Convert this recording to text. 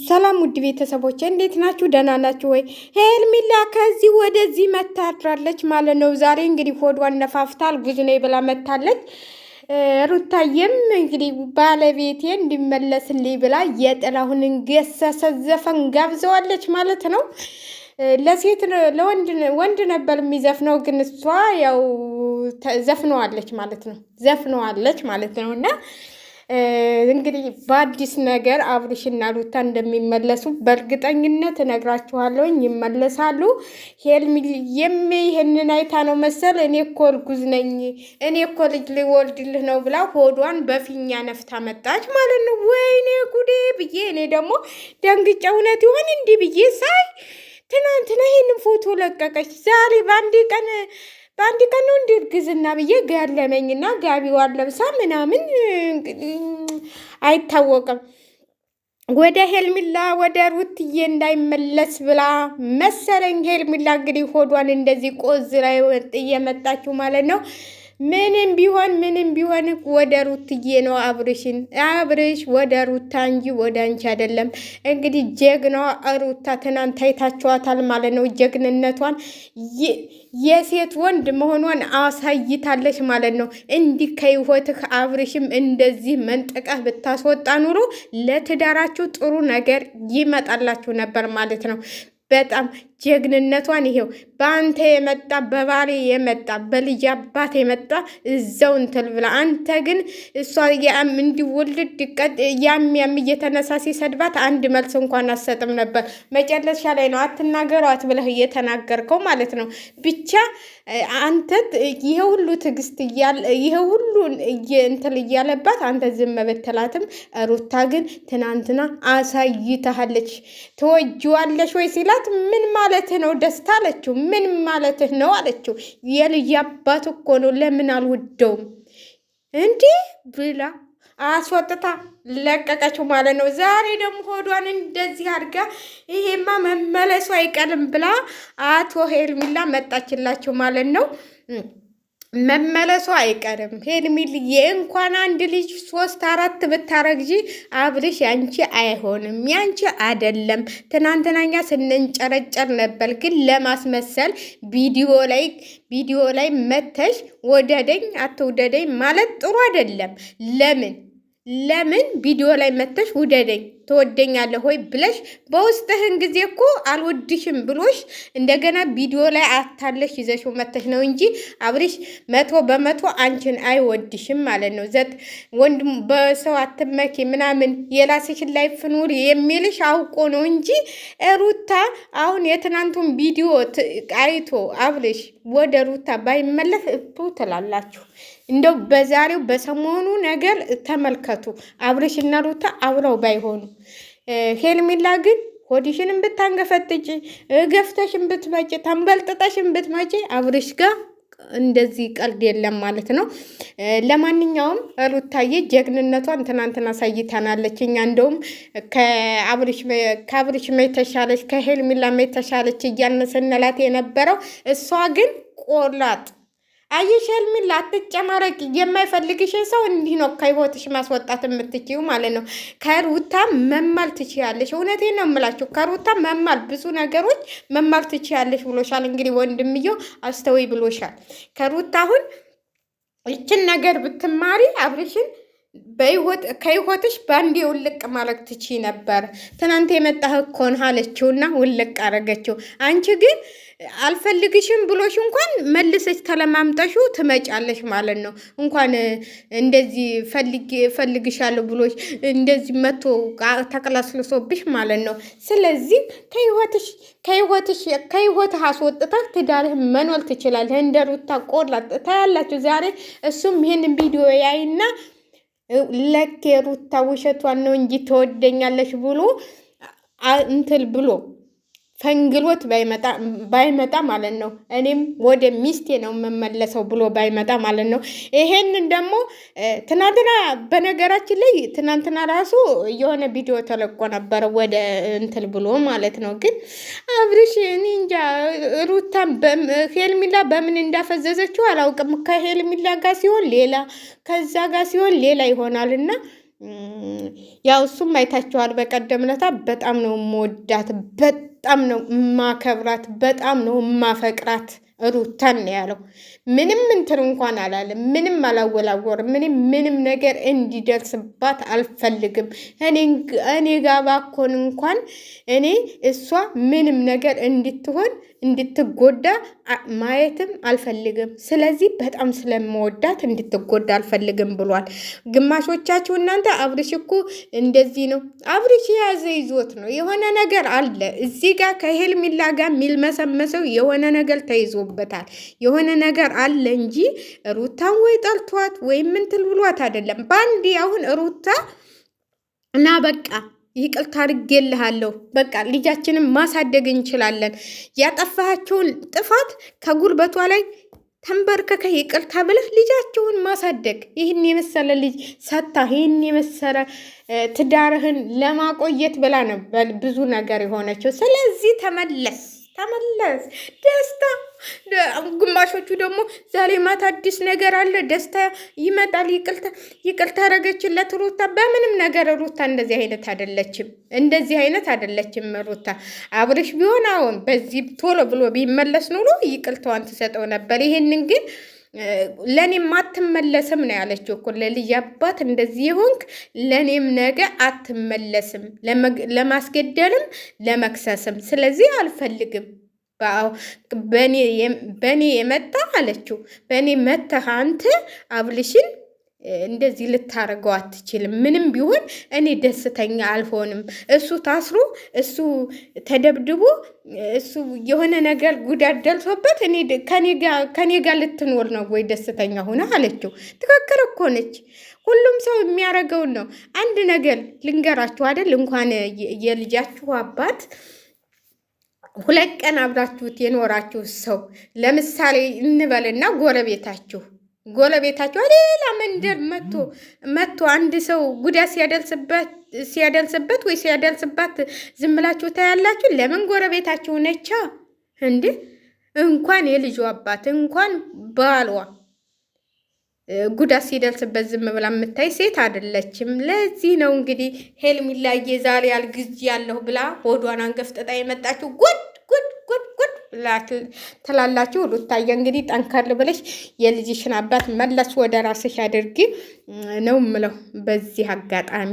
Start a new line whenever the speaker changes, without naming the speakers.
ሰላም ውድ ቤተሰቦች እንዴት ናችሁ? ደህና ናችሁ ወይ? ሄርሜላ ከዚህ ወደዚህ መታድራለች ማለት ነው። ዛሬ እንግዲህ ሆዷን ነፋፍታል ጉዝ ነኝ ብላ መታለች። ሩታዬም እንግዲህ ባለቤቴ እንዲመለስልኝ ብላ የጥላሁንን ገሰሰ ዘፈን ጋብዘዋለች ማለት ነው። ለሴት ወንድ ነበር የሚዘፍነው፣ ግን እሷ ያው ዘፍነዋለች ማለት ነው። ዘፍነዋለች ማለት ነው እና እንግዲህ በአዲስ ነገር አብርሽና ሩታ እንደሚመለሱ በእርግጠኝነት እነግራችኋለሁኝ። ይመለሳሉ። ሄርሜላም ይሄንን አይታ ነው መሰል እኔ እኮ እርጉዝ ነኝ፣ እኔ እኮ ልጅ ሊወልድልህ ነው ብላ ሆዷን በፊኛ ነፍታ መጣች ማለት ነው። ወይኔ ጉዴ ብዬ እኔ ደግሞ ደንግጬ እውነት ይሆን እንዲህ ብዬ ሳይ ትናንትና ይህንን ፎቶ ለቀቀች። ዛሬ በአንድ ቀን ነው እንደ እርግዝና ብዬ ገረመኝና ጋቢዋን ለብሳ ምናምን አይታወቅም ወደ ሄርሜላ ወደ ሩትዬ እንዳይመለስ ብላ መሰለኝ። ሄርሜላ እንግዲህ ሆዷን እንደዚህ ቆዝ ላይ እየመጣችው ማለት ነው። ምንም ቢሆን ወደ ሩትዬ ነው። አብርሽ ወደ ሩታ እንጂ ወደ አንቺ አይደለም። እንግዲህ ጀግናዋ ሩታ ትናንት አይታችኋታል ማለት ነው። ጀግንነቷን የሴት ወንድ መሆኗን አሳይታለች ማለት ነው። እንዲህ ከህይወትህ አብርሽም እንደዚህ መንጥቀህ ብታስወጣ ኑሮ ለትዳራችሁ ጥሩ ነገር ይመጣላችሁ ነበር ማለት ነው። በጣም ጀግንነቷን ይሄው በአንተ የመጣ በባሌ የመጣ በልጅ አባት የመጣ እዛው እንትል ብላ፣ አንተ ግን እሷ እንዲወልድ ያም እየተነሳ ሲሰድባት አንድ መልስ እንኳን አሰጥም ነበር። መጨረሻ ላይ ነው አትናገሯት ብለህ እየተናገርከው ማለት ነው። ብቻ አንተ ይሄ ሁሉ ትዕግስት ይሄ ሁሉ እንትል እያለባት አንተ ዝም ብትላትም፣ ሩታ ግን ትናንትና አሳይታለች። ትወጂዋለሽ ወይ ሲላት ምን ማለት ነው ደስታ አለችው። ምን ማለትህ ነው አለችው። የልጅ አባት እኮ ነው ለምን አልወደውም እንዲህ ብላ አስወጥታ ለቀቀችው ማለት ነው። ዛሬ ደግሞ ሆዷን እንደዚህ አድርጋ ይሄማ መመለሱ አይቀርም ብላ አቶ ሄርሜላ መጣችላቸው ማለት ነው። መመለሱ አይቀርም። ሄርሜላዬ እንኳን አንድ ልጅ 3-4 ብታረግጂ አብርሽ ያንቺ አይሆንም፣ ያንቺ አይደለም። ትናንትናኛ ስንንጨረጨር ነበር፣ ግን ለማስመሰል ቪዲዮ ላይ መተሽ ወደደኝ አትውደደኝ ማለት ጥሩ አይደለም። ለምን ቪዲዮ ላይ መተሽ ውደደኝ ትወደኛለህ ሆይ ብለሽ በውስጥህን ጊዜ እኮ አልወድሽም ብሎሽ እንደገና ቪዲዮ ላይ አታለሽ ይዘሽው መተሽ ነው እንጂ አብርሽ 100% አንቺን አይወድሽም ማለት ነው። ወንድም በሰው አትመኪ ምናምን የራስሽን ላይ ፍኑር የሚልሽ አውቆ ነው እንጂ ሩታ አሁን የትናንቱን ቪዲዮ አይቶ አብርሽ ወደ ሩታ ባይመለስ ትላላችሁ። እንደው በዛሬው በሰሞኑ ነገር ተመልከቱ። አብርሽና ሩታ አብረው ባይሆኑ ሄርሜላ ግን ሆዲሽንም ብታንገፈትጪ ገፍተሽን ብትመጪ ተንበልጥጠሽን ብትመጪ አብርሽ ጋር እንደዚህ ቀልድ የለም ማለት ነው። ለማንኛውም ሩታዬ ጀግንነቷን ትናንትና አሳይታናለች። እኛ እንደውም ከአብርሽ የተሻለች ከሄርሜላ የተሻለች እያልን ስንላት የነበረው እሷ ግን ቆላጥ አየሽ ሄርሜላ አትጨማረቂ። የማይፈልግሽን ሰው እንዲህ ነው ከህይወትሽ ማስወጣት የምትችይው ማለት ነው። ከሩታ መማል ትችያለሽ። እውነቴን ነው የምላችሁ፣ ከሩታ መማል ብዙ ነገሮች መማል ትችያለሽ ብሎሻል። እንግዲህ ወንድምየው አስተውይ ብሎሻል። ከሩታ አሁን ይችን ነገር ብትማሪ አብርሽን ከህይወትሽ በአንዴ ውልቅ ማድረግ ትችይ ነበር። ትናንት የመጣህ እኮ ነህ አለችውና ውልቅ አረገችው። አንቺ ግን አልፈልግሽም ብሎሽ እንኳን መልሰሽ ተለማምጠሹ ትመጫለሽ ማለት ነው። እንኳን እንደዚህ ፈልግሻለሁ ብሎሽ እንደዚህ መቶ ተቀላስልሶብሽ ማለት ነው። ስለዚህ ከህይወትህ አስወጥተህ ትዳርህ መኖር ትችላለህ። እንደ ሩታ ቆላ ታያላችሁ ዛሬ። እሱም ይህንን ቪዲዮ ያይና ለኬ ሩታ ውሸቷን ነው እንጂ ትወደኛለሽ ብሎ እንትል ብሎ ፈንግሎት ባይመጣ ማለት ነው። እኔም ወደ ሚስቴ ነው የምመለሰው ብሎ ባይመጣ ማለት ነው። ይሄንን ደግሞ ትናንትና በነገራችን ላይ ትናንትና ራሱ የሆነ ቪዲዮ ተለቆ ነበረ ወደ እንትል ብሎ ማለት ነው። ግን አብርሽ እኔ እንጃ ሩታን ሄርሜላ በምን እንዳፈዘዘችው አላውቅም። ከሄርሜላ ጋር ሲሆን ሌላ፣ ከዛ ጋር ሲሆን ሌላ ይሆናል እና ያው እሱም አይታችኋል። በቀደም ዕለት በጣም ነው የምወዳት፣ በጣም ነው የማከብራት፣ በጣም ነው የማፈቅራት ሩታን ነው ያለው። ምንም እንትን እንኳን አላለም፣ ምንም አላወላወርም። ምንም ነገር እንዲደርስባት አልፈልግም። እኔ ጋር ባኮን እንኳን እኔ እሷ ምንም ነገር እንድትጎዳ ማየትም አልፈልግም። ስለዚህ በጣም ስለምወዳት እንድትጎዳ አልፈልግም ብሏል። ግማሾቻችሁ እናንተ አብርሽ እኮ እንደዚህ ነው፣ አብርሽ የያዘ ይዞት ነው፣ የሆነ ነገር አለ እዚህ ጋር ከሄርሜላ ጋር የሚልመሰመሰው የሆነ ነገር ተይዞበታል፣ የሆነ ነገር አለ እንጂ ሩታን ወይ ጠልቷት ወይም ምንትል ብሏት አይደለም። በአንዴ አሁን ሩታ እና በቃ ይቅርታ አድርጌልሃለሁ፣ በቃ ልጃችንን ማሳደግ እንችላለን፣ ያጠፋቸውን ጥፋት ከጉልበቷ ላይ ተንበርከከ ይቅርታ ብለህ ልጃችሁን ማሳደግ፣ ይህን የመሰለ ልጅ ሰታ ይህን የመሰለ ትዳርህን ለማቆየት ብላ ነው ብዙ ነገር የሆነችው። ስለዚህ ተመለስ ደስታ። ግማሾቹ ደግሞ ዛሬ ማታ አዲስ ነገር አለ፣ ደስታ ይመጣል፣ ይቅርታ አረገችለት ሩታ። በምንም ነገር ሩታ እንደዚህ አይነት አይደለችም ሩታ። አብርሽ ቢሆን አሁን በዚህ ቶሎ ብሎ ቢመለስ ኑሮ ይቅርታዋን ትሰጠው ነበር። ይሄንን ግን ለእኔም አትመለስም ነው ያለችው እኮ። ለልጅ አባት እንደዚህ የሆንክ ለእኔም ነገ አትመለስም፣ ለማስገደልም ለመክሰስም። ስለዚህ አልፈልግም። በእኔ የመጣ አለችው፣ በእኔ መተህ አንተ አብርሽን እንደዚህ ልታረገው አትችልም። ምንም ቢሆን እኔ ደስተኛ አልሆንም። እሱ ታስሮ፣ እሱ ተደብድቦ፣ እሱ የሆነ ነገር ጉዳት ደርሶበት ከኔ ጋር ልትኖር ነው ወይ ደስተኛ ሆነ አለችው። ትክክል እኮ ነች። ሁሉም ሰው የሚያደርገውን ነው። አንድ ነገር ልንገራችሁ አይደል፣ እንኳን የልጃችሁ አባት 2 ቀን አብራችሁት የኖራችሁ ሰው ለምሳሌ እንበልና ጎረቤታችሁ ሌላ መንደር መጥቶ አንድ ሰው ጉዳት ሲያደርስበት ወይ ሲያደርስባት ዝም ብላችሁ ታያላችሁ? ለምን? ጎረቤታችሁ ነቻ እንዴ። እንኳን የልጁ አባት እንኳን ባሏ ጉዳት ሲደርስበት ዝም ብላ የምታይ ሴት አይደለችም። ለዚህ ነው እንግዲህ ሄርሜላዬ ዛሬ አልግዝ ያለሁ ብላ ሆዷን አንገፍጥጣ የመጣችሁ። ጉድ ትላላችሁ። ሩታዬ እንግዲህ ጠንከር ብለሽ የልጅሽን አባት መለስ ወደ ራስሽ አድርጊ ነው ምለው በዚህ አጋጣሚ